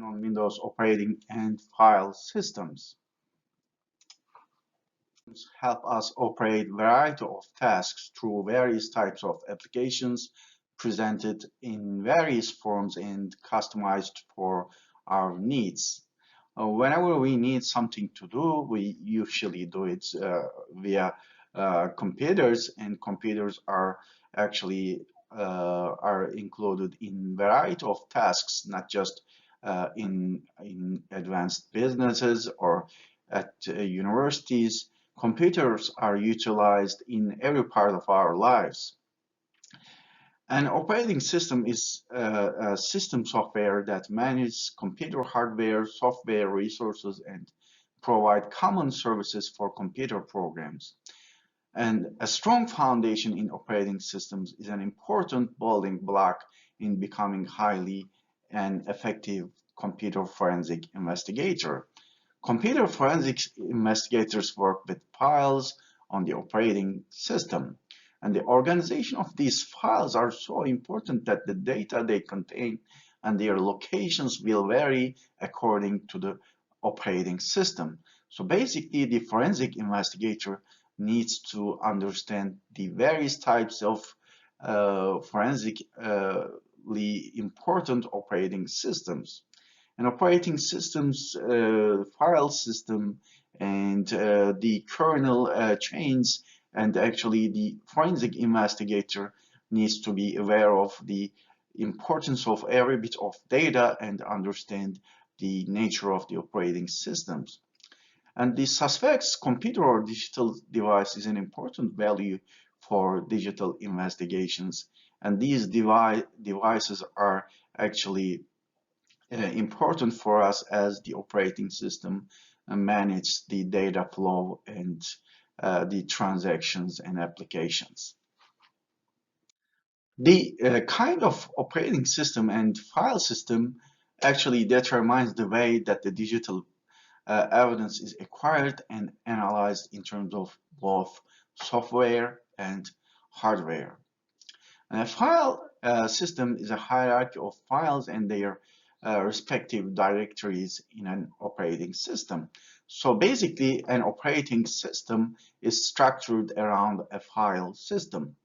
on Windows operating and file systems. Help us operate a variety of tasks through various types of applications presented in various forms and customized for our needs. Whenever we need something to do, we usually do it via computers, and computers are actually are included in variety of tasks, not just in advanced businesses or at universities. Computers are utilized in every part of our lives. An operating system is a system software that manages computer hardware, software resources, and provide common services for computer programs. And a strong foundation in operating systems is an important building block in becoming highly and effective computer forensic investigator. Computer forensic investigators work with files on the operating system, and the organization of these files are so important that the data they contain and their locations will vary according to the operating system. So basically, the forensic investigator needs to understand the various types of forensically important operating systems. An operating systems file system and the kernel chains, and actually the forensic investigator needs to be aware of the importance of every bit of data and understand the nature of the operating systems. And the suspect's computer or digital device is an important value for digital investigations, and these devices are actually important for us as the operating system manages the data flow and the transactions and applications. The kind of operating system and file system actually determines the way that the digital evidence is acquired and analyzed in terms of both software and hardware. And a file system is a hierarchy of files and their respective directories in an operating system. So basically, an operating system is structured around a file system.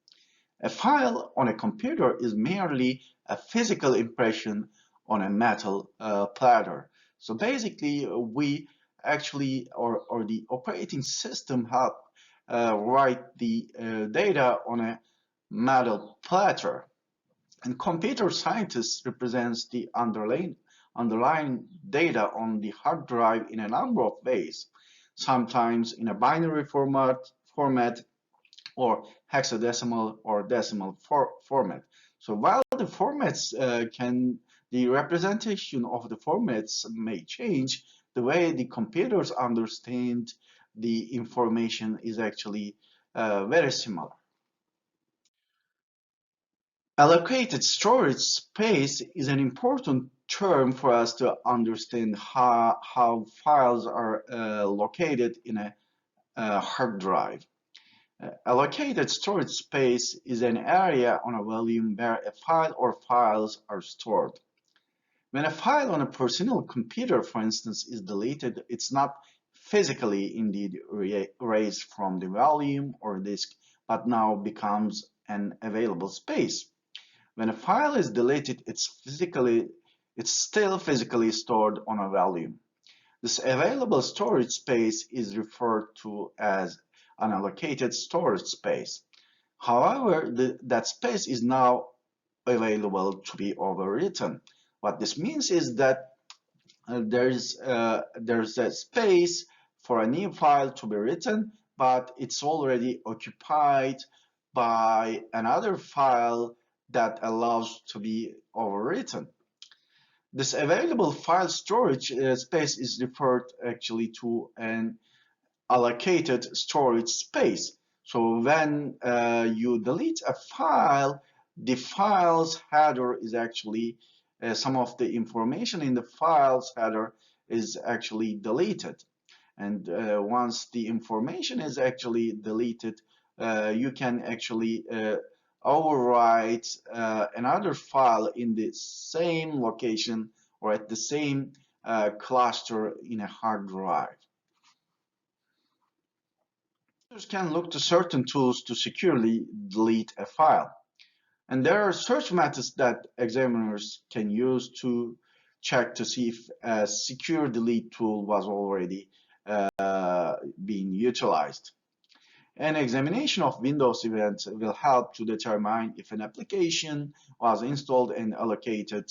A file on a computer is merely a physical impression on a metal platter. So basically, we actually, or the operating system help write the data on a metal platter. And computer scientists represents the underlying data on the hard drive in a number of ways, sometimes in a binary format or hexadecimal or decimal format. So while the formats the representation of the formats may change, the way the computers understand the information is actually very similar. Allocated storage space is an important term for us to understand how files are located in a hard drive. Allocated storage space is an area on a volume where a file or files are stored. When a file on a personal computer, for instance, is deleted, it's not physically indeed erased from the volume or disk, but now becomes an available space. When a file is deleted, it's still physically stored on a volume. This available storage space is referred to as unallocated storage space. However, that space is now available to be overwritten. What this means is that there's a space for a new file to be written, but it's already occupied by another file that allows to be overwritten. This available file storage space is referred actually to an allocated storage space. So when you delete a file, the file's header is actually some of the information in the file's header is actually deleted. And once the information is actually deleted, you can actually overwrite another file in the same location or at the same cluster in a hard drive. Users can look to certain tools to securely delete a file. And there are search methods that examiners can use to check to see if a secure delete tool was already being utilized. An examination of Windows events will help to determine if an application was installed and allocated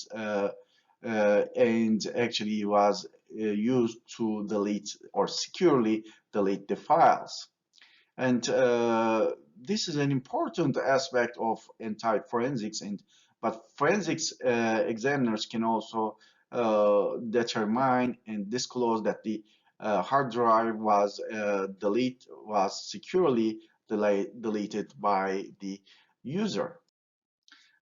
and actually was used to delete or securely delete the files. And this is an important aspect of anti-forensics, but forensics examiners can also determine and disclose that the hard drive was securely deleted by the user.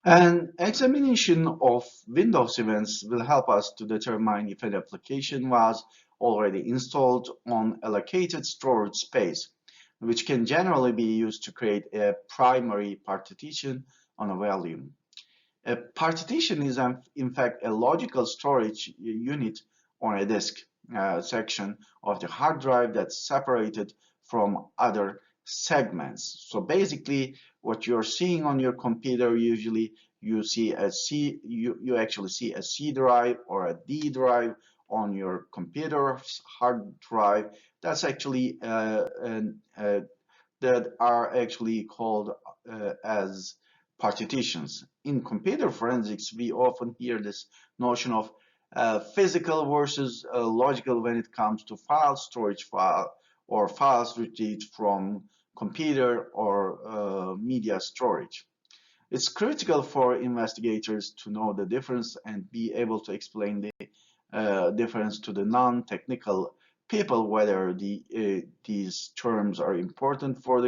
An examination of Windows events will help us to determine if an application was already installed on allocated storage space, which can generally be used to create a primary partition on a volume. A partition is, in fact, a logical storage unit on a disk section of the hard drive that's separated from other segments. So basically, what you're seeing on your computer, usually you actually see a C drive or a D drive on your computer's hard drive. That's actually that are actually called as partitions. In computer forensics, we often hear this notion of physical versus logical when it comes to file storage or files retrieved from computer or media storage. It's critical for investigators to know the difference and be able to explain the difference to the non-technical people, whether these terms are important for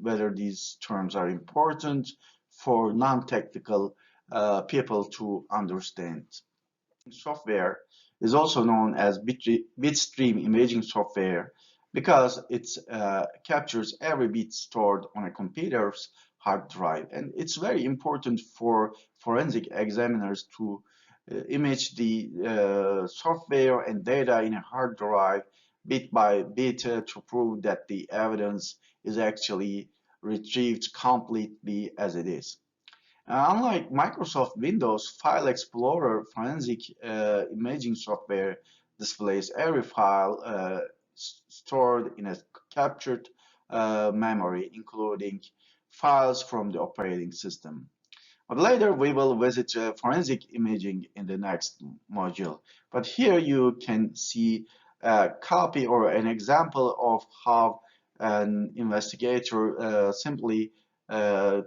whether these terms are important for non-technical people to understand. Software is also known as bitstream imaging software because it captures every bit stored on a computer's hard drive, and it's very important for forensic examiners to image the software and data in a hard drive bit by bit to prove that the evidence is actually retrieved completely as it is. Unlike Microsoft Windows, File Explorer forensic imaging software displays every file stored in a captured memory, including files from the operating system. But later we will visit forensic imaging in the next module. But here you can see a copy or an example of how an investigator simply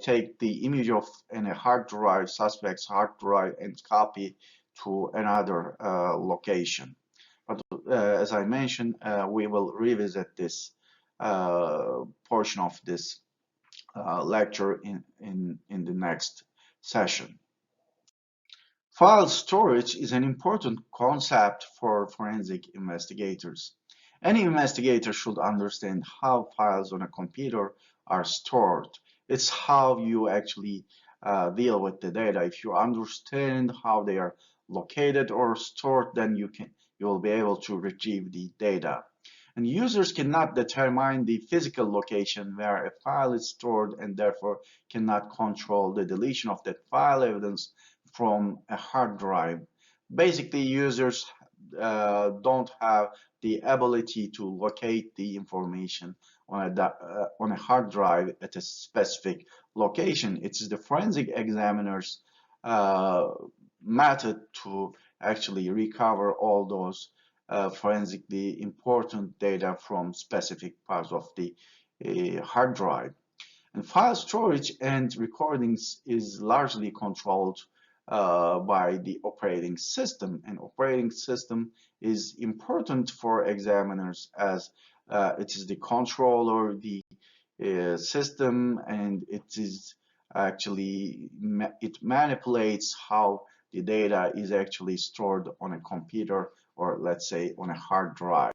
take the image of a hard drive, suspect's hard drive, and copy to another location. But as I mentioned, we will revisit this portion of this lecture in the next session. File storage is an important concept for forensic investigators. Any investigator should understand how files on a computer are stored. It's how you actually deal with the data. If you understand how they are located or stored, then you will be able to retrieve the data. And users cannot determine the physical location where a file is stored and therefore cannot control the deletion of that file evidence from a hard drive. Basically, users don't have the ability to locate the information on a hard drive at a specific location. It's the forensic examiner's method to actually recover all those forensically important data from specific parts of the hard drive. And file storage and recordings is largely controlled by the operating system. And operating system is important for examiners as it is the controller, the system, and it is actually it manipulates how the data is actually stored on a computer or let's say on a hard drive.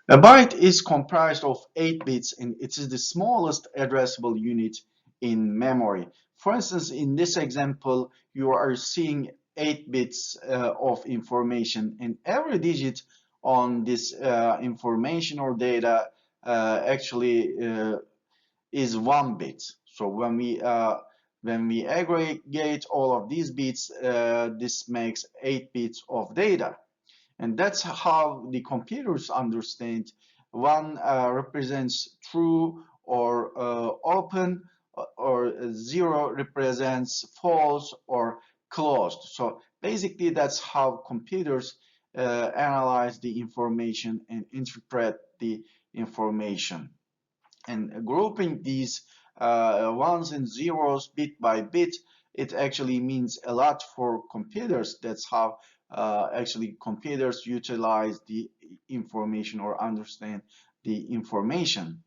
A byte is comprised of 8 bits and it is the smallest addressable unit in memory. For instance, in this example, you are seeing 8 bits of information, and every digit on this information or data actually is 1 bit. So when we aggregate all of these bits, this makes 8 bits of data. And that's how the computers understand. One represents true or open, or 0 represents false or closed. So basically, that's how computers analyze the information and interpret the information. And grouping these ones and zeros bit by bit, it actually means a lot for computers. That's how actually computers utilize the information or understand the information.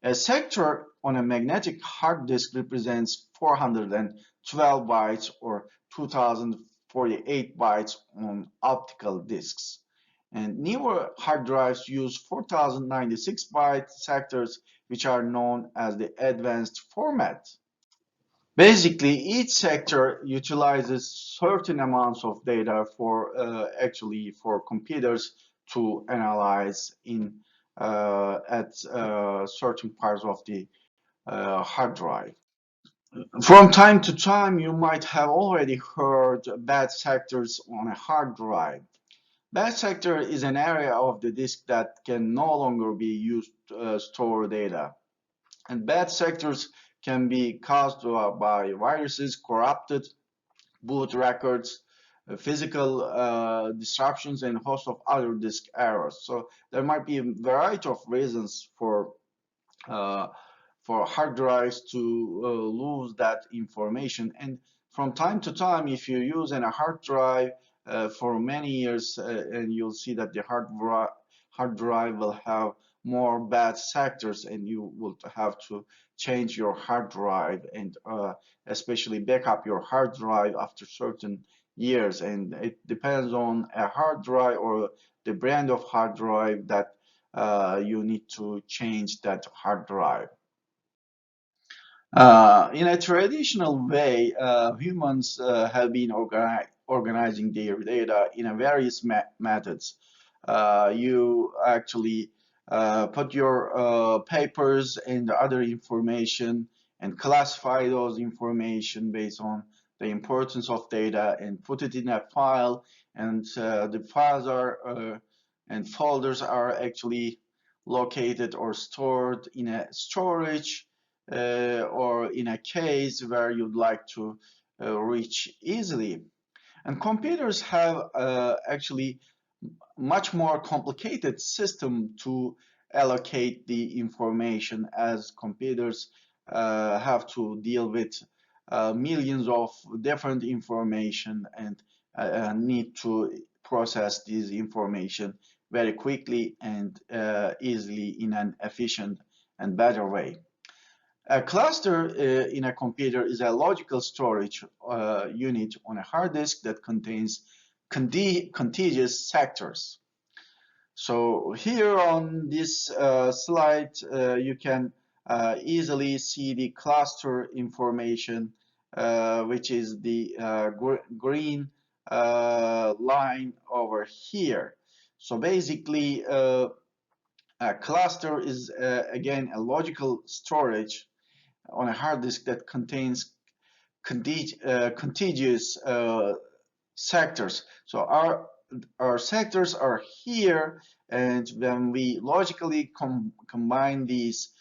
A sector on a magnetic hard disk represents 412 bytes or 2048 bytes on optical disks. And newer hard drives use 4096 byte sectors, which are known as the advanced format. Basically, each sector utilizes certain amounts of data for actually for computers to analyze in at certain parts of the hard drive. From time to time, you might have already heard bad sectors on a hard drive. Bad sector is an area of the disk that can no longer be used to store data. And bad sectors can be caused by viruses, corrupted boot records, physical disruptions, and a host of other disk errors. So there might be a variety of reasons uh, for hard drives to lose that information. And from time to time, if you use a hard drive for many years, and you'll see that the hard drive will have more bad sectors, and you will have to change your hard drive and especially back up your hard drive after certain years. And it depends on a hard drive or the brand of hard drive that you need to change that hard drive. In a traditional way, humans have been organizing their data in a various methods. You actually put your papers and other information and classify those information based on the importance of data and put it in a file. And the files are and folders are actually located or stored in a storage or in a case where you'd like to reach easily. And computers have actually much more complicated system to allocate the information, as computers have to deal with millions of different information and need to process this information very quickly and easily in an efficient and better way. A cluster in a computer is a logical storage unit on a hard disk that contains contiguous sectors. So here on this slide, you can easily see the cluster information, which is the green line over here. So basically, a cluster is again a logical storage on a hard disk that contains contiguous sectors. So our sectors are here, and when we logically combine these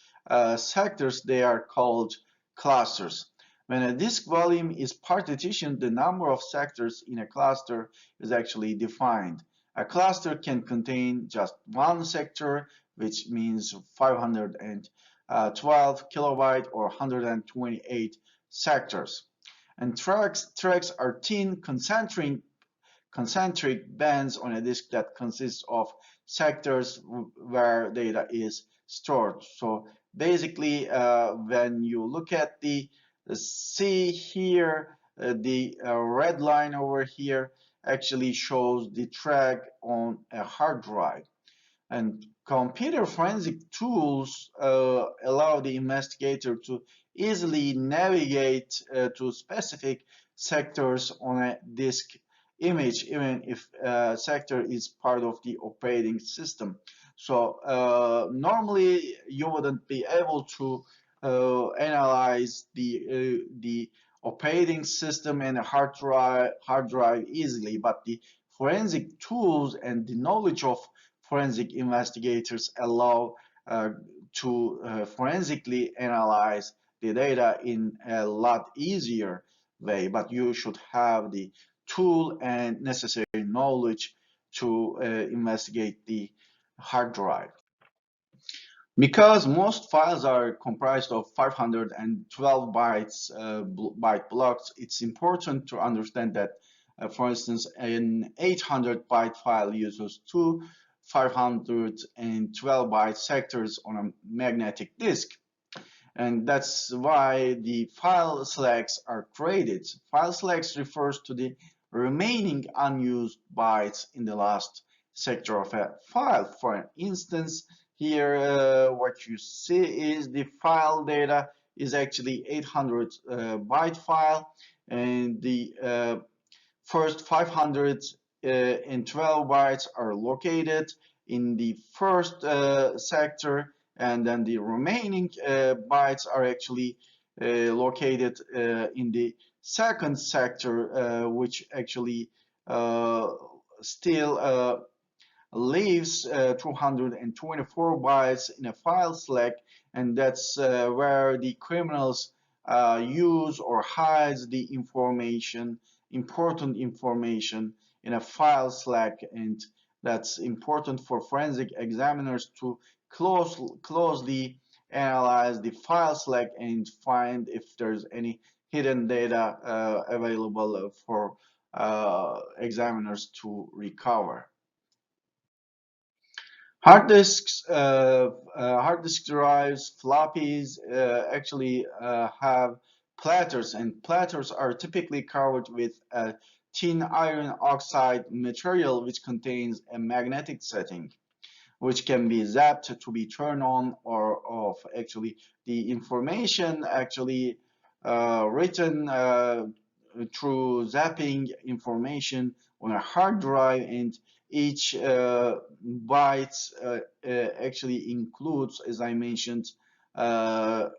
sectors, they are called clusters. When a disk volume is partitioned, the number of sectors in a cluster is actually defined. A cluster can contain just one sector, which means 512 kilobyte or 128 sectors. And tracks are thin concentric bands on a disk that consists of sectors where data is stored. So basically, when you look at the C here, the red line over here actually shows the track on a hard drive. And computer forensic tools allow the investigator to easily navigate to specific sectors on a disk image, even if sector is part of the operating system. So normally you wouldn't be able to analyze the operating system and hard drive easily, but the forensic tools and the knowledge of forensic investigators allow to forensically analyze the data in a lot easier way, but you should have the tool and necessary knowledge to investigate the hard drive. Because most files are comprised of 512 byte blocks, it's important to understand that, for instance, an 800 byte file uses two 512 byte sectors on a magnetic disk. And that's why the file selects are created. File selects refers to the remaining unused bytes in the last sector of a file. For instance, here what you see is the file data is actually 800 byte file, and the first 512 bytes are located in the first sector, and then the remaining bytes are actually located in the second sector, which actually still leaves 224 bytes in a file select, and that's where the criminals use or hides the information, important information in a file select, and that's important for forensic examiners to closely analyze the file select and find if there's any hidden data available for examiners to recover. Hard disk drives, floppies actually have platters, and platters are typically covered with a thin iron oxide material which contains a magnetic setting, which can be zapped to be turned on or off. Actually, the information actually written through zapping information on a hard drive, and each byte actually includes, as I mentioned, 8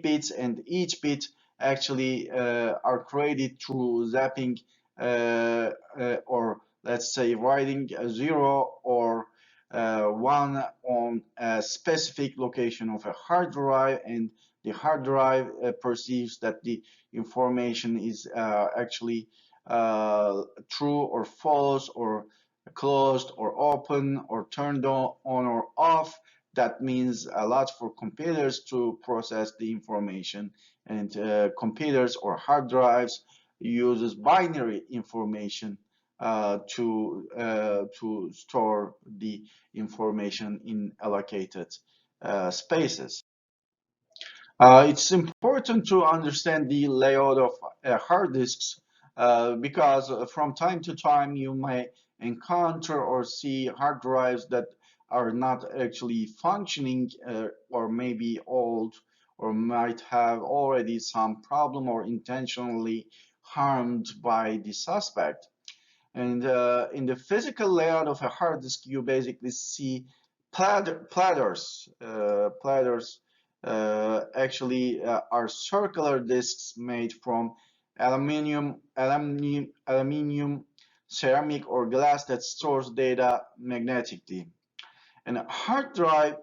bits, and each bit actually are created through zapping or let's say writing a 0 or 1 on a specific location of a hard drive, and the hard drive perceives that the information is actually true or false, or closed or open, or turned on or off. That means a lot for computers to process the information, and computers or hard drives uses binary information to store the information in allocated spaces. It's important to understand the layout of hard disks because from time to time you may encounter or see hard drives that are not actually functioning or maybe old, or might have already some problem or intentionally harmed by the suspect. And in the physical layout of a hard disk, you basically see platters. Platters actually are circular disks made from aluminium, ceramic, or glass that stores data magnetically. And a hard drive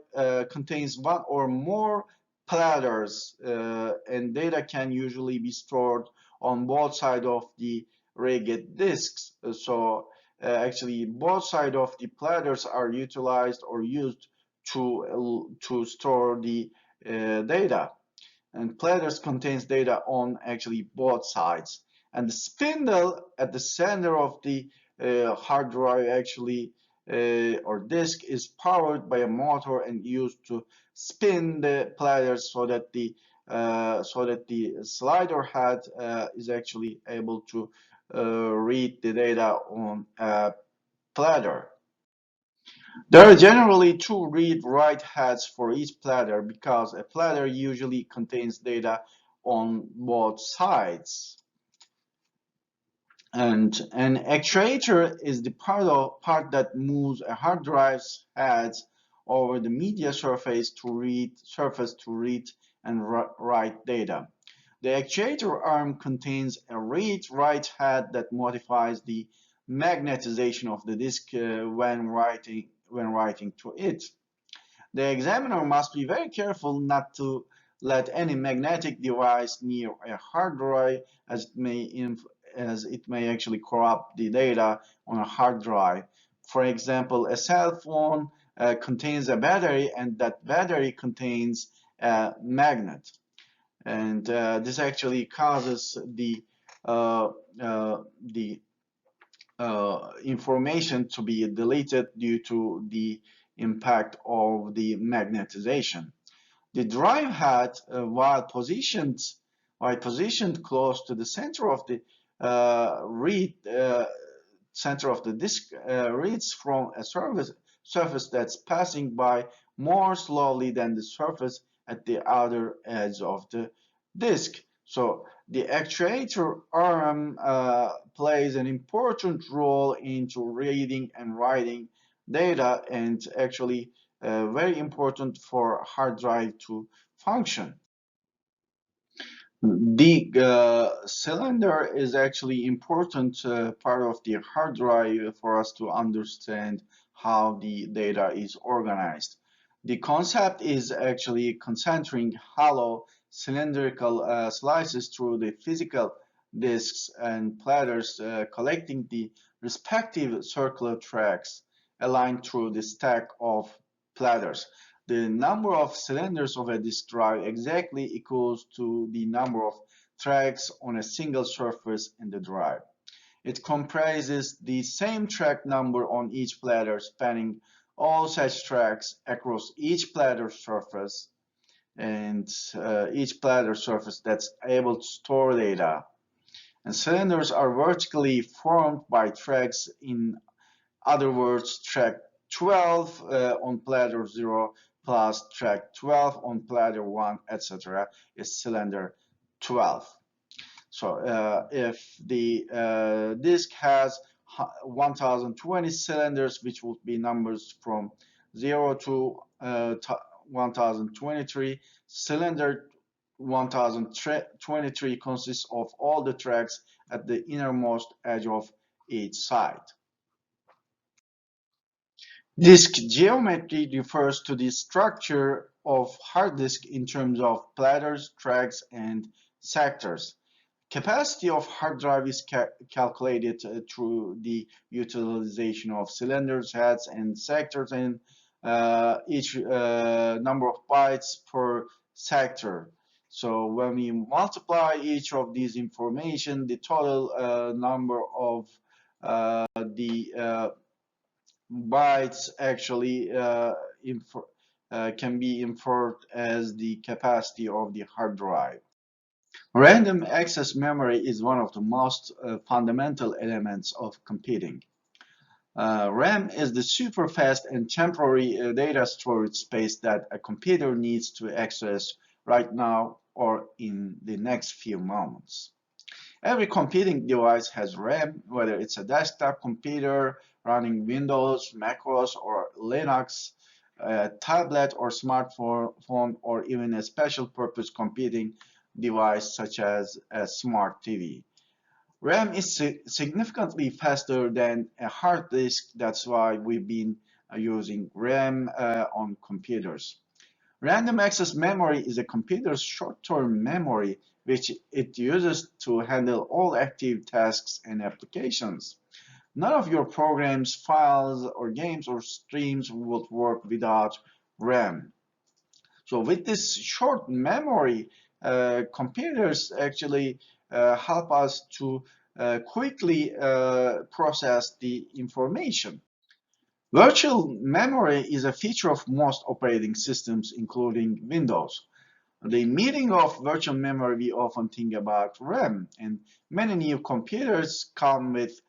contains one or more platters, and data can usually be stored on both sides of the rigid disks. So actually, both sides of the platters are utilized or used to store the data. And platters contains data on actually both sides. And the spindle at the center of the hard drive actually or disk is powered by a motor and used to spin the platters so that the slider head is actually able to read the data on a platter. There are generally two read-write heads for each platter because a platter usually contains data on both sides. And an actuator is the part that moves a hard drive's heads over the media surface to read and write data. The actuator arm contains a read-write head that modifies the magnetization of the disk when writing to it. The examiner must be very careful not to let any magnetic device near a hard drive as it may actually corrupt the data on a hard drive. For example, a cell phone contains a battery, and that battery contains a magnet. And this actually causes uh, the information to be deleted due to the impact of the magnetization. The drive had, while positioned close to the center of the disk, reads from a surface that's passing by more slowly than the surface at the outer edge of the disk. So the actuator arm plays an important role into reading and writing data, and actually very important for hard drive to function. The cylinder is actually important part of the hard drive for us to understand how the data is organized. The concept is actually concentrating hollow cylindrical slices through the physical disks and platters, collecting the respective circular tracks aligned through the stack of platters. The number of cylinders of a disk drive exactly equals to the number of tracks on a single surface in the drive. It comprises the same track number on each platter, spanning all such tracks across each platter surface, and each platter surface that's able to store data. And cylinders are vertically formed by tracks, in other words, track 12 on platter 0 plus track 12 on platter 1, etc. is cylinder 12. So if the disk has 1020 cylinders, which would be numbers from 0 to 1023, cylinder 1023 consists of all the tracks at the innermost edge of each side. Disk geometry refers to the structure of hard disk in terms of platters, tracks, and sectors. Capacity of hard drive is calculated through the utilization of cylinders, heads, and sectors, and each number of bytes per sector. So when we multiply each of these information, the total number of the bytes actually can be inferred as the capacity of the hard drive. Random access memory is one of the most fundamental elements of computing. RAM is the super fast and temporary data storage space that a computer needs to access right now or in the next few moments. Every computing device has RAM, whether it's a desktop computer running Windows, macOS, or Linux, a tablet or smartphone, or even a special purpose computing device such as a smart TV. RAM is significantly faster than a hard disk. That's why we've been using RAM on computers. Random access memory is a computer's short-term memory which it uses to handle all active tasks and applications. None of your programs, files, or games or streams would work without RAM. So with this short memory, computers actually help us to quickly process the information. Virtual memory is a feature of most operating systems, including Windows. The meaning of virtual memory, we often think about RAM, and many new computers come with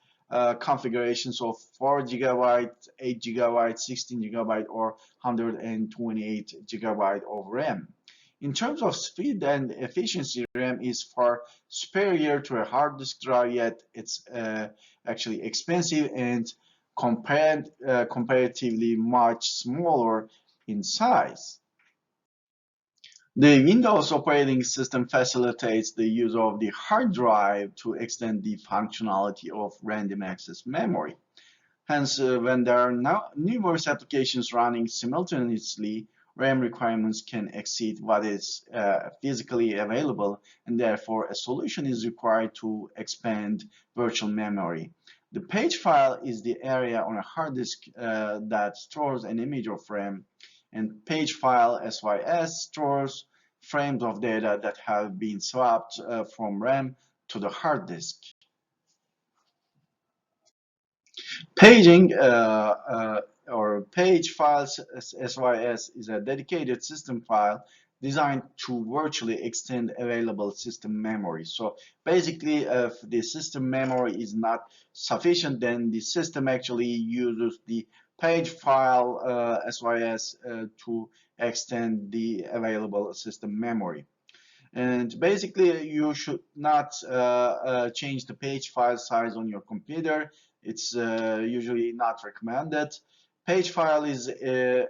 configurations of 4 gigabyte, 8 gigabyte, 16 gigabyte, or 128 gigabyte of RAM. In terms of speed and efficiency, RAM is far superior to a hard disk drive, yet it's actually expensive and comparatively much smaller in size. The Windows operating system facilitates the use of the hard drive to extend the functionality of random access memory. Hence, when there are now numerous applications running simultaneously, RAM requirements can exceed what is physically available, and therefore a solution is required to expand virtual memory. The page file is the area on a hard disk that stores an image of RAM, and page file SYS stores frames of data that have been swapped from RAM to the hard disk. Paging or page files SYS is a dedicated system file designed to virtually extend available system memory. So basically, if the system memory is not sufficient, then the system actually uses the page file SYS to extend the available system memory. And basically, you should not change the page file size on your computer. It's usually not recommended. Page file is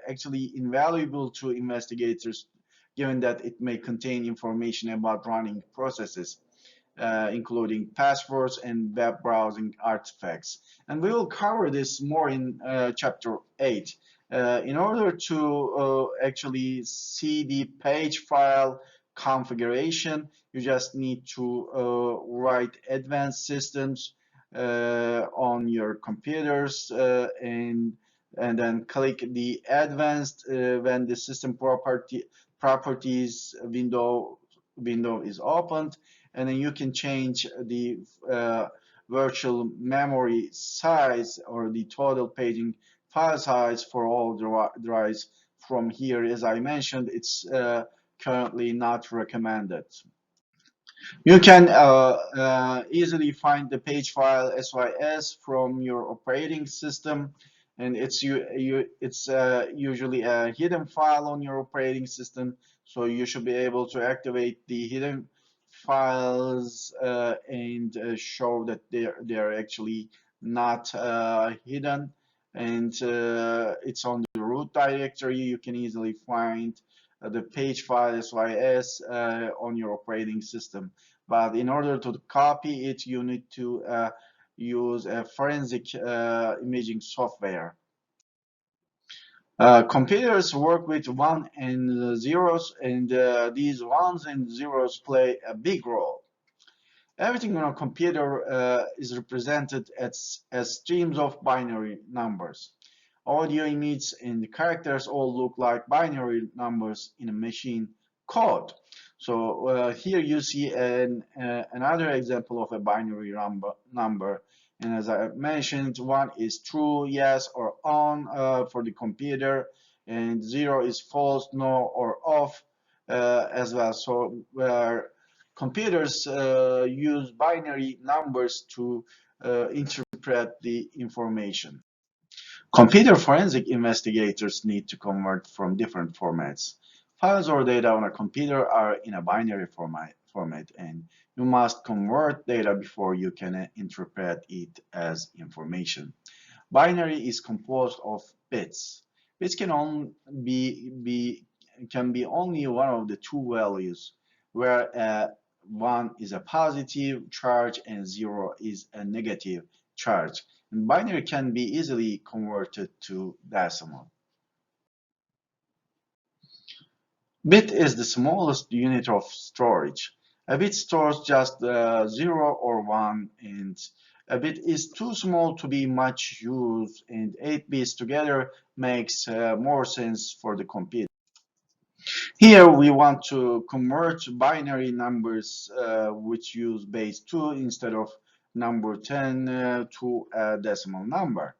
actually invaluable to investigators, given that it may contain information about running processes, including passwords and web browsing artifacts. And we will cover this more in chapter 8. In order to actually see the page file configuration, you just need to write advanced systems on your computers and then click the advanced when the system properties window is opened, and then you can change the virtual memory size or the total paging file size for all drives from here. As I mentioned, it's currently not recommended. You can easily find the page file SYS from your operating system, and it's usually a hidden file on your operating system, so you should be able to activate the hidden files and show that they're actually not hidden, and it's on the root directory. You can easily find the page file SYS on your operating system. But in order to copy it, you need to use a forensic imaging software. Computers work with ones and zeros, and these ones and zeros play a big role. Everything on a computer is represented as streams of binary numbers. Audio, image, and the characters all look like binary numbers in a machine code. So here you see another example of a binary number. And as I mentioned, one is true, yes, or on for the computer, and zero is false, no, or off as well. So computers use binary numbers to interpret the information. Computer forensic investigators need to convert from different formats. Files or data on a computer are in a binary format, and you must convert data before you can interpret it as information. Binary is composed of bits. Bits can be only one of the two values, where one is a positive charge and zero is a negative charge. And binary can be easily converted to decimal. Bit is the smallest unit of storage. A bit stores just 0 or 1, and a bit is too small to be much used, and 8 bits together makes more sense for the computer. Here we want to convert binary numbers which use base 2 instead of number 10 to a decimal number.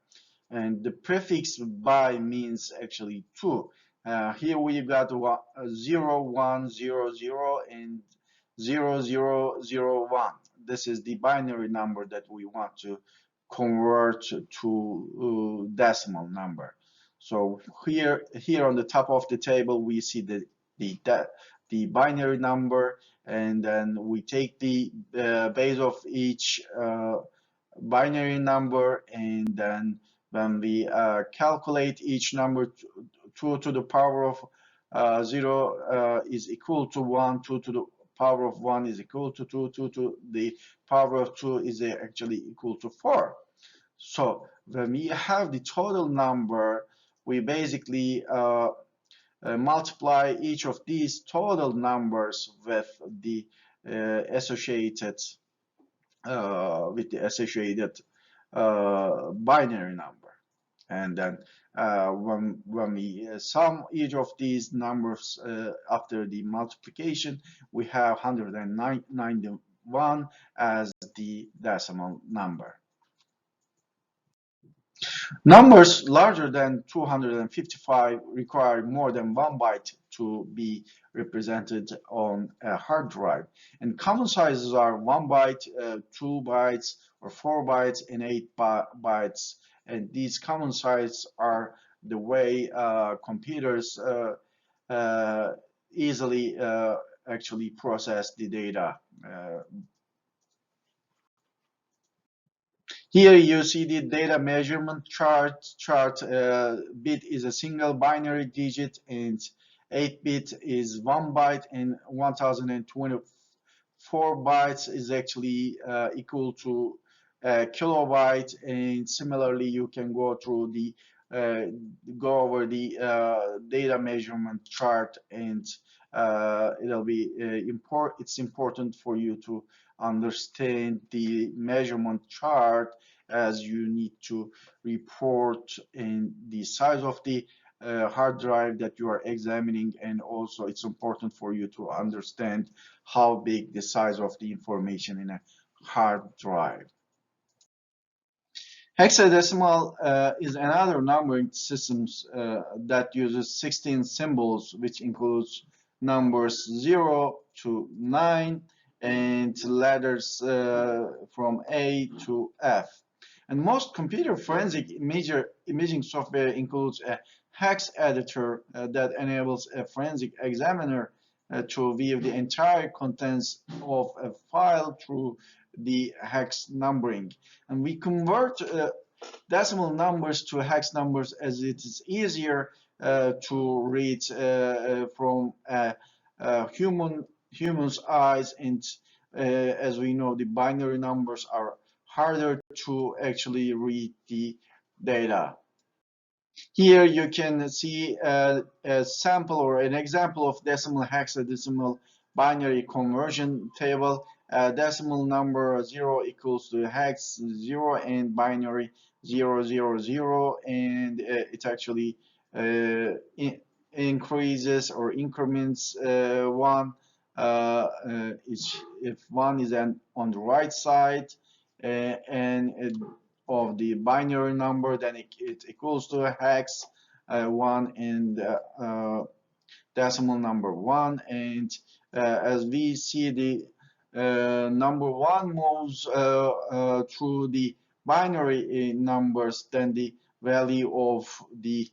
And the prefix by means actually 2. Here we got 0, 1, 0, 0 and 0, 0, 0, 1. This is the binary number that we want to convert to decimal number. So here on the top of the table we see the the binary number, and then we take the base of each binary number, and then when we calculate each number, 2 to the power of 0 is equal to 1, 2 to the power of 1 is equal to 2, 2 to the power of 2 is actually equal to 4. So when we have the total number, we basically multiply each of these total numbers with the associated binary number, and then when we sum each of these numbers after the multiplication, we have 191 as the decimal number. Numbers larger than 255 require more than 1 byte to be represented on a hard drive. And common sizes are 1 byte, 2 bytes, or 4 bytes, and 8 bytes. And these common sizes are the way computers easily actually process the data. Here you see the data measurement chart. Bit is a single binary digit, and 8-bit is 1 byte, and 1024 bytes is actually equal to a kilobyte. And similarly, you can go through the go over the data measurement chart, and it'll be it's important for you to understand the measurement chart, as you need to report in the size of the hard drive that you are examining, and also it's important for you to understand how big the size of the information in a hard drive. Hexadecimal is another numbering system that uses 16 symbols, which includes numbers 0 to 9 and letters from A to F. And most computer forensic imaging software includes a hex editor that enables a forensic examiner to view the entire contents of a file through the hex numbering. And we convert decimal numbers to hex numbers as it is easier to read from human's eyes, and as we know, the binary numbers are harder to actually read the data. Here you can see a sample or an example of decimal hexadecimal binary conversion table. Decimal number 0 equals to hex 0, and binary 000, and it actually increases or increments 1. If 1 is on the right side and of the binary number, then it equals to a hex 1 and decimal number 1. And as we see, the number 1 moves through the binary numbers, then the value of the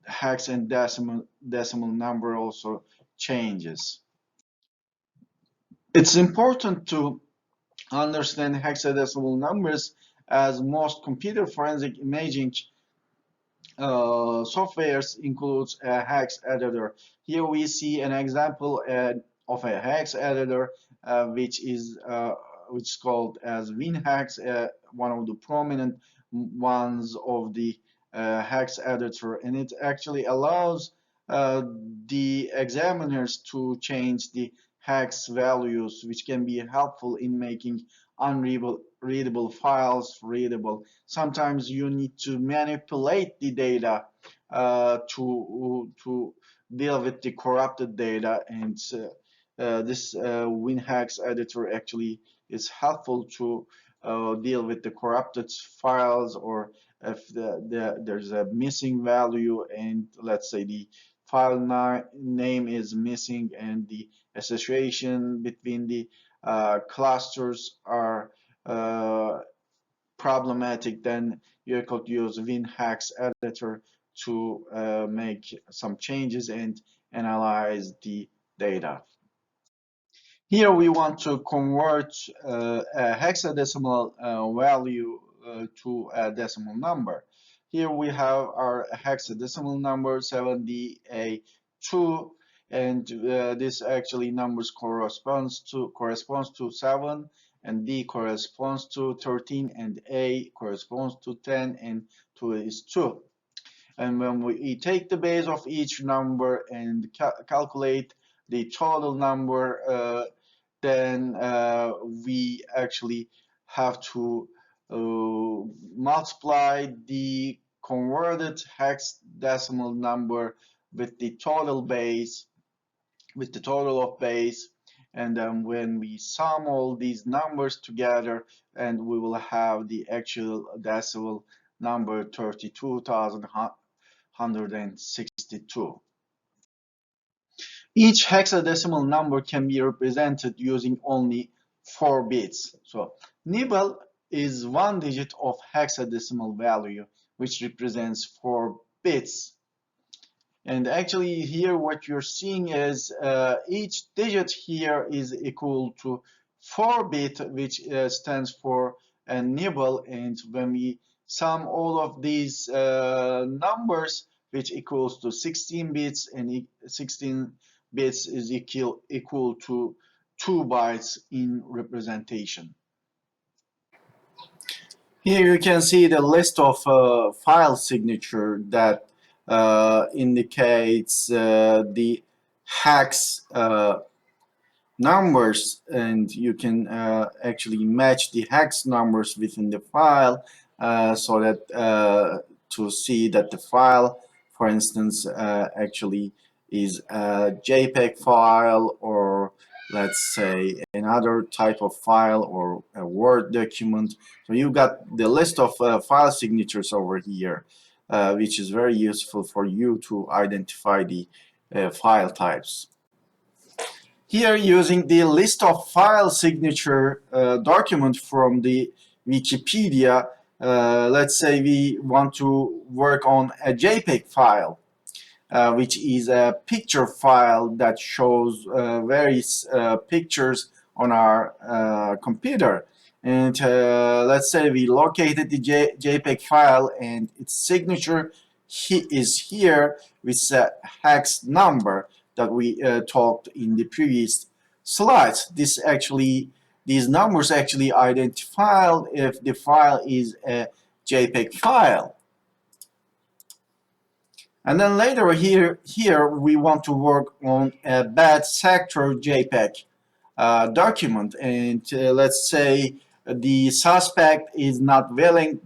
hex and decimal number also changes. It's important to understand hexadecimal numbers, as most computer forensic imaging softwares includes a hex editor. Here we see an example of a hex editor, which is called as WinHex, one of the prominent ones of the hex editor, and it actually allows the examiners to change the hex values, which can be helpful in making unreadable files readable. Sometimes you need to manipulate the data to deal with the corrupted data, and this WinHex editor actually is helpful to deal with the corrupted files, or if there's a missing value, and let's say the file name is missing and the association between the clusters are problematic, then you could use WinHex editor to make some changes and analyze the data. Here we want to convert a hexadecimal value to a decimal number. Here we have our hexadecimal number 7DA2, and this actually numbers corresponds to 7, and D corresponds to 13, and A corresponds to 10, and 2 is 2. And when we take the base of each number and calculate the total number, then we actually have to multiply the converted hexadecimal number with the total base, with the total of base, and then when we sum all these numbers together, and we will have the actual decimal number 32,162. Each hexadecimal number can be represented using only 4 bits. So nibble is one digit of hexadecimal value, which represents 4 bits. And actually here what you're seeing is each digit here is equal to 4-bit, which stands for a nibble. And when we sum all of these numbers, which equals to 16 bits, and 16 bits is equal to 2 bytes in representation. Here you can see the list of file signature that indicates the hex numbers, and you can actually match the hex numbers within the file so that to see that the file, for instance, actually is a JPEG file, or let's say another type of file, or a Word document. So you got the list of file signatures over here, which is very useful for you to identify the file types. Here, using the list of file signature document from the Wikipedia, let's say we want to work on a JPEG file, which is a picture file that shows various pictures on our computer. And let's say we located the JPEG file, and its signature is here with a hex number that we talked in the previous slides. These numbers actually identify if the file is a JPEG file. And then later here we want to work on a bad sector JPEG document, and let's say the suspect is not willing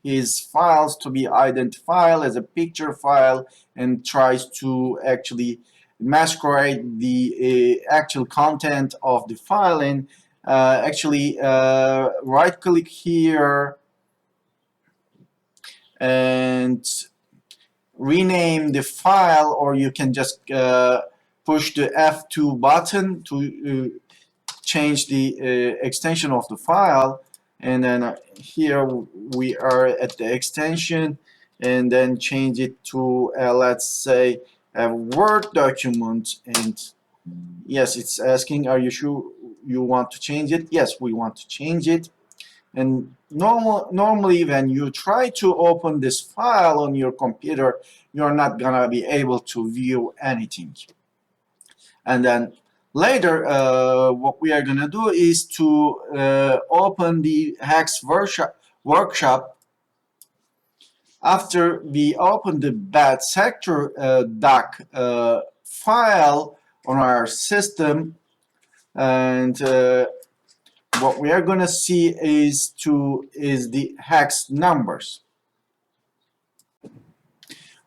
his files to be identified as a picture file, and tries to actually masquerade the actual content of the file. And actually right click here and rename the file, or you can just push the F2 button to change the extension of the file. And then here we are at the extension, and then change it to let's say a Word document. And yes, it's asking, are you sure you want to change it? Yes, we want to change it. And normally when you try to open this file on your computer, you're not gonna be able to view anything. And then later what we are gonna do is to open the hex workshop. After we open the bad sector doc file on our system, and what we are going to see is the hex numbers.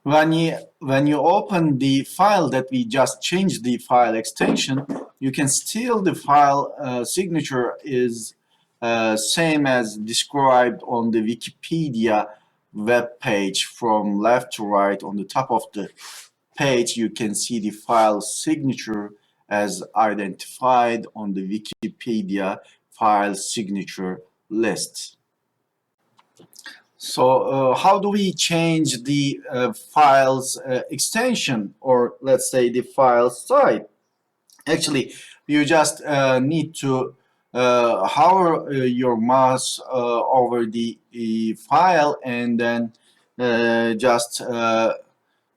When you open the file that we just changed the file extension, you can still the file signature is same as described on the Wikipedia web page. From left to right on the top of the page, you can see the file signature as identified on the Wikipedia file signature list. So how do we change the file's extension, or let's say the file type? Actually, you just need to hover your mouse over the file and then just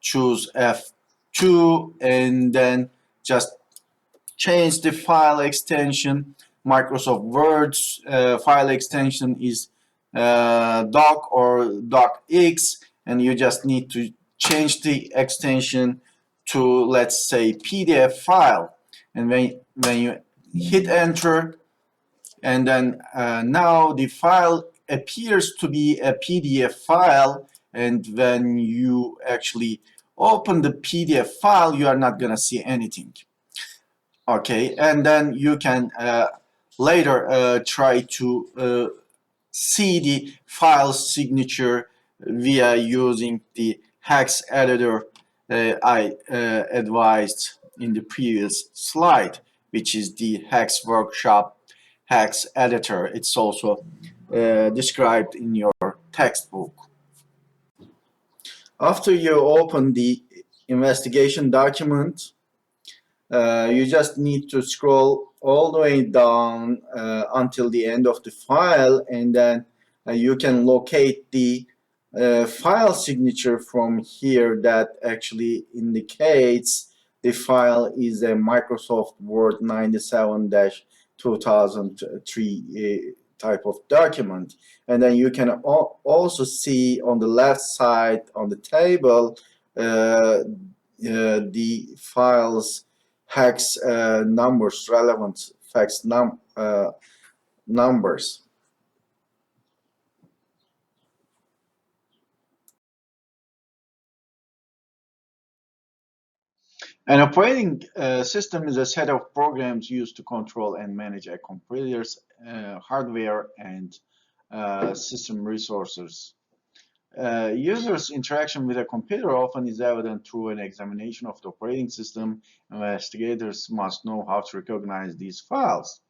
choose F2 and then just change the file extension. Microsoft Word's file extension is doc or docx, and you just need to change the extension to, let's say, PDF file. And when you hit enter, and then now the file appears to be a PDF file, and when you actually open the PDF file, you are not going to see anything. Okay, and then you can later try to see the file signature via using the hex editor I advised in the previous slide, which is the hex workshop hex editor. It's also described in your textbook. After you open the investigation document, you just need to scroll all the way down until the end of the file, and then you can locate the file signature from here that actually indicates the file is a Microsoft Word 97-2003 type of document. And then you can also see on the left side on the table the files hex numbers, relevant hex numbers. An operating system is a set of programs used to control and manage a computer's hardware and system resources. Users' interaction with a computer often is evident through an examination of the operating system. Investigators must know how to recognize these files.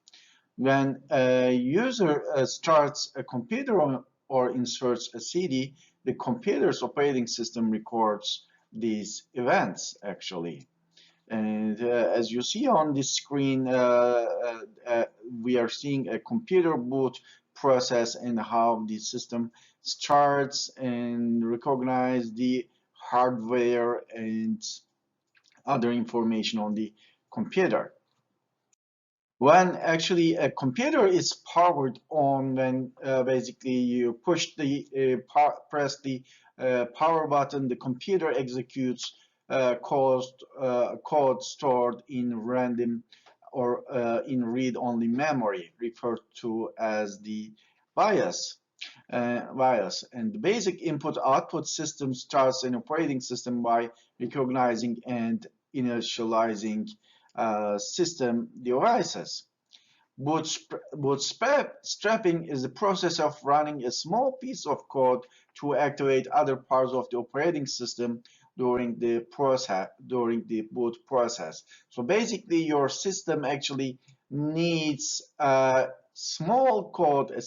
When a user starts a computer or inserts a CD, the computer's operating system records these events actually. And as you see on this screen, we are seeing a computer boot process and how the system starts and recognize the hardware and other information on the computer. When actually a computer is powered on, when basically you push the press the power button, the computer executes code stored in random or in read-only memory, referred to as the BIOS. BIOS. And the basic input-output system starts an operating system by recognizing and initializing system devices. Bootstrapping is the process of running a small piece of code to activate other parts of the operating system during the boot process. So basically, your system actually needs a small code, a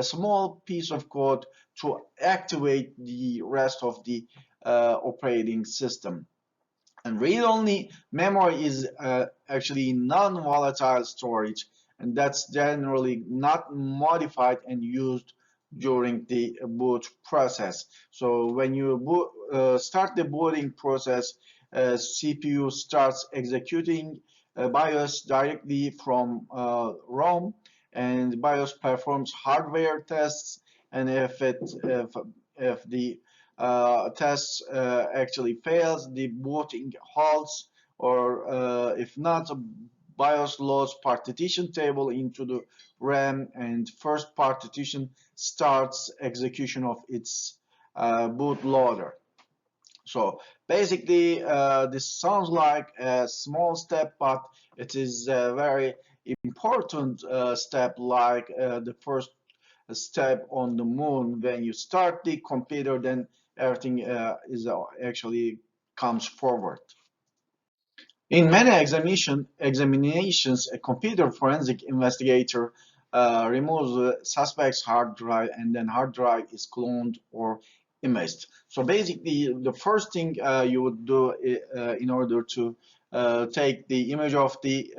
small piece of code to activate the rest of the operating system. And read-only memory is actually non-volatile storage, and that's generally not modified and used during the boot process. So when you start the booting process, CPU starts executing BIOS directly from ROM, and BIOS performs hardware tests, and if the tests actually fails, the booting halts, or if not, BIOS loads partition table into the RAM, and first partition starts execution of its bootloader. So basically, this sounds like a small step, but it is a very important step, like the first step on the moon. When you start the computer, then everything is actually comes forward. In many examinations, a computer forensic investigator removes the suspect's hard drive, and then hard drive is cloned or imaged. So basically, the first thing you would do in order to take the image of the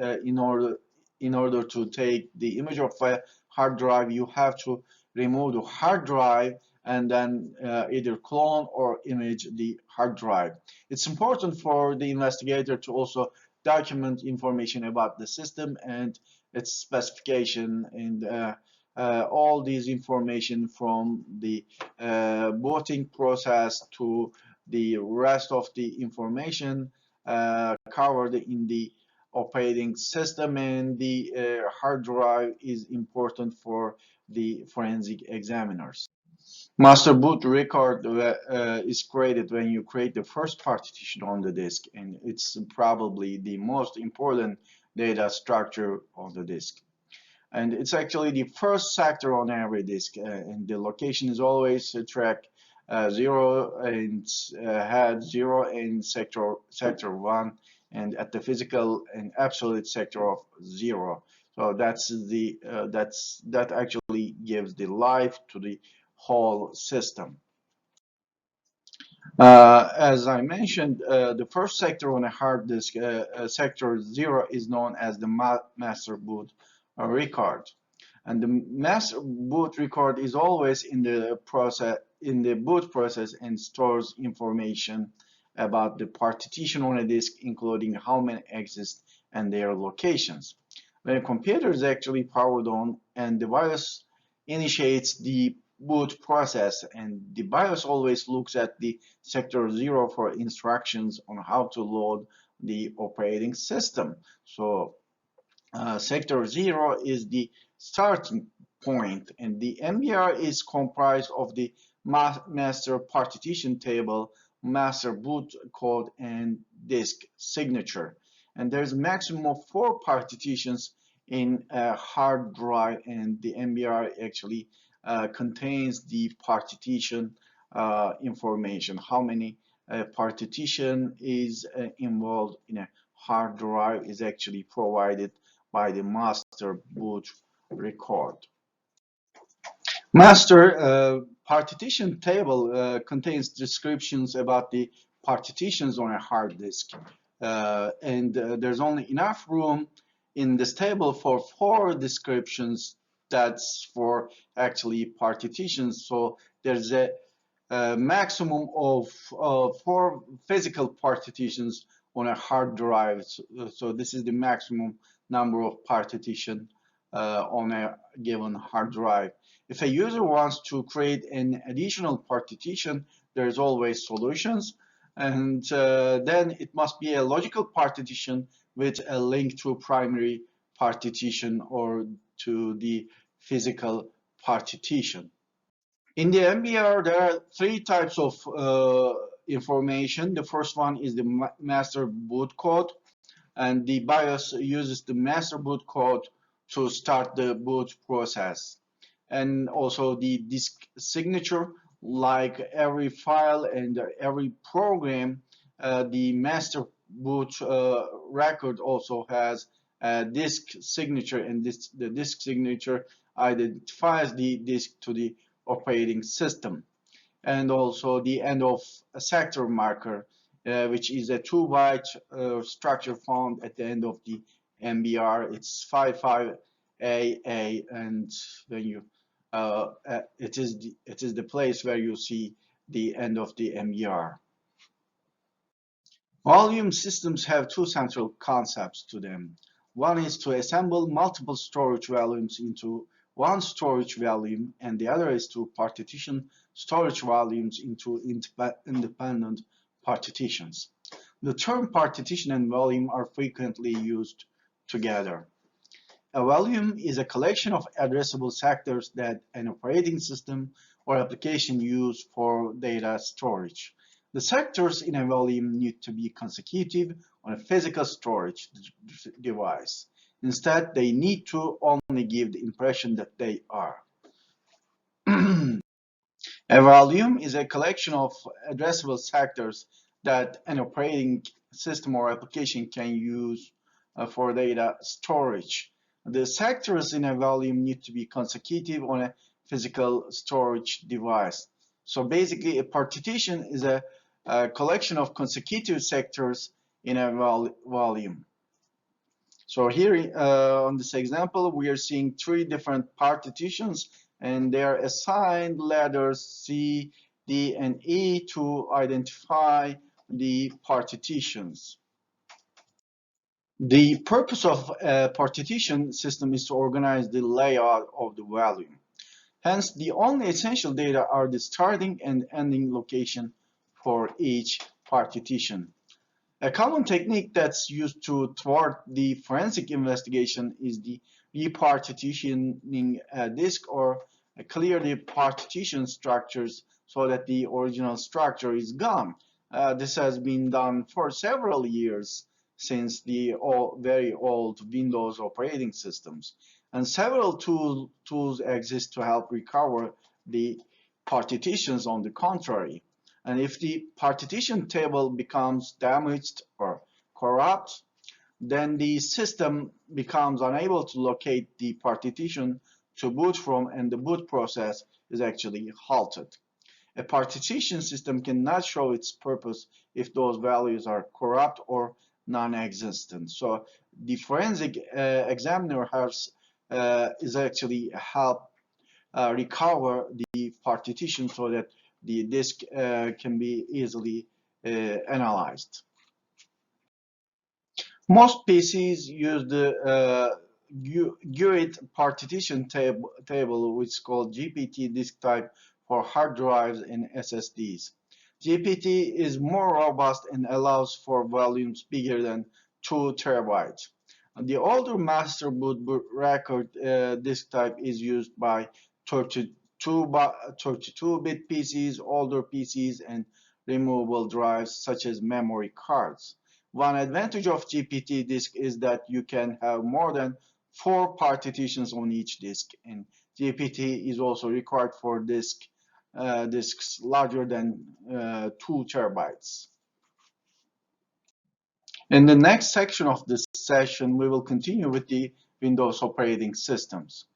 in order to take the image of a hard drive, you have to remove the hard drive and then either clone or image the hard drive. It's important for the investigator to also document information about the system and its specification and all these information from the booting process to the rest of the information covered in the operating system, and the hard drive is important for the forensic examiners. Master boot record is created when you create the first partition on the disk, and it's probably the most important data structure on the disk. And it's actually the first sector on every disk, and the location is always track 0 and head 0 and sector 1, and at the physical and absolute sector of 0. So that actually gives the life to the whole system. As I mentioned, the first sector on a hard disk, sector 0, is known as the master boot record. And the master boot record is always in the boot process, and stores information about the partition on a disk, including how many exist and their locations. When a computer is actually powered on and the BIOS initiates the boot process, and the BIOS always looks at the sector 0 for instructions on how to load the operating system. So sector 0 is the starting point, and the MBR is comprised of the master partition table, master boot code, and disk signature. And there's a maximum of 4 partitions in a hard drive, and the MBR actually contains the partition information. How many partition is involved in a hard drive is actually provided by the master boot record. Master partition table contains descriptions about the partitions on a hard disk, and there's only enough room in this table for 4 descriptions. That's for actually partitions. So there's a maximum of 4 physical partitions on a hard drive. So this is the maximum number of partition on a given hard drive. If a user wants to create an additional partition, there's always solutions, and then it must be a logical partition with a link to primary partition or to the physical partition. In the MBR, there are 3 types of information. The first one is the master boot code, and the BIOS uses the master boot code to start the boot process. And also the disk signature, like every file and every program, the master boot record also has a disk signature, and the disk signature identifies the disk to the operating system. And also the end of a sector marker, which is a 2-byte structure found at the end of the MBR. It's 55AA, and when you it is the place where you see the end of the MBR. Volume systems have 2 central concepts to them. One is to assemble multiple storage volumes into one storage volume, and the other is to partition storage volumes into independent partitions. The term partition and volume are frequently used together. A volume is a collection of addressable sectors that an operating system or application use for data storage. The sectors in a volume need to be consecutive on a physical storage device. Instead, they need to only give the impression that they are. A volume is a collection of addressable sectors that an operating system or application can use for data storage. The sectors in a volume need to be consecutive on a physical storage device. So basically, a partition is a collection of consecutive sectors in a volume. So here on this example, we are seeing three different partitions, and they are assigned letters C, D, and E to identify the partitions. The purpose of a partition system is to organize the layout of the volume. Hence, the only essential data are the starting and ending location for each partition. A common technique that's used to thwart the forensic investigation is the repartitioning a disk or clear the partition structures so that the original structure is gone. This has been done for several years since the very old Windows operating systems. And several tools exist to help recover the partitions on the contrary. And if the partition table becomes damaged or corrupt, then the system becomes unable to locate the partition to boot from, and the boot process is actually halted. A partition system cannot show its purpose if those values are corrupt or non-existent. So the forensic examiner has is actually help recover the partition so that the disk can be easily analyzed. Most PCs use the GUID partition table, which is called GPT disk type for hard drives and SSDs. GPT is more robust and allows for volumes bigger than 2 terabytes. The older master boot record disk type is used by 32-bit PCs, older PCs, and removable drives such as memory cards. One advantage of GPT disk is that you can have more than 4 partitions on each disk, and GPT is also required for disks larger than 2 terabytes. In the next section of this session, we will continue with the Windows operating systems.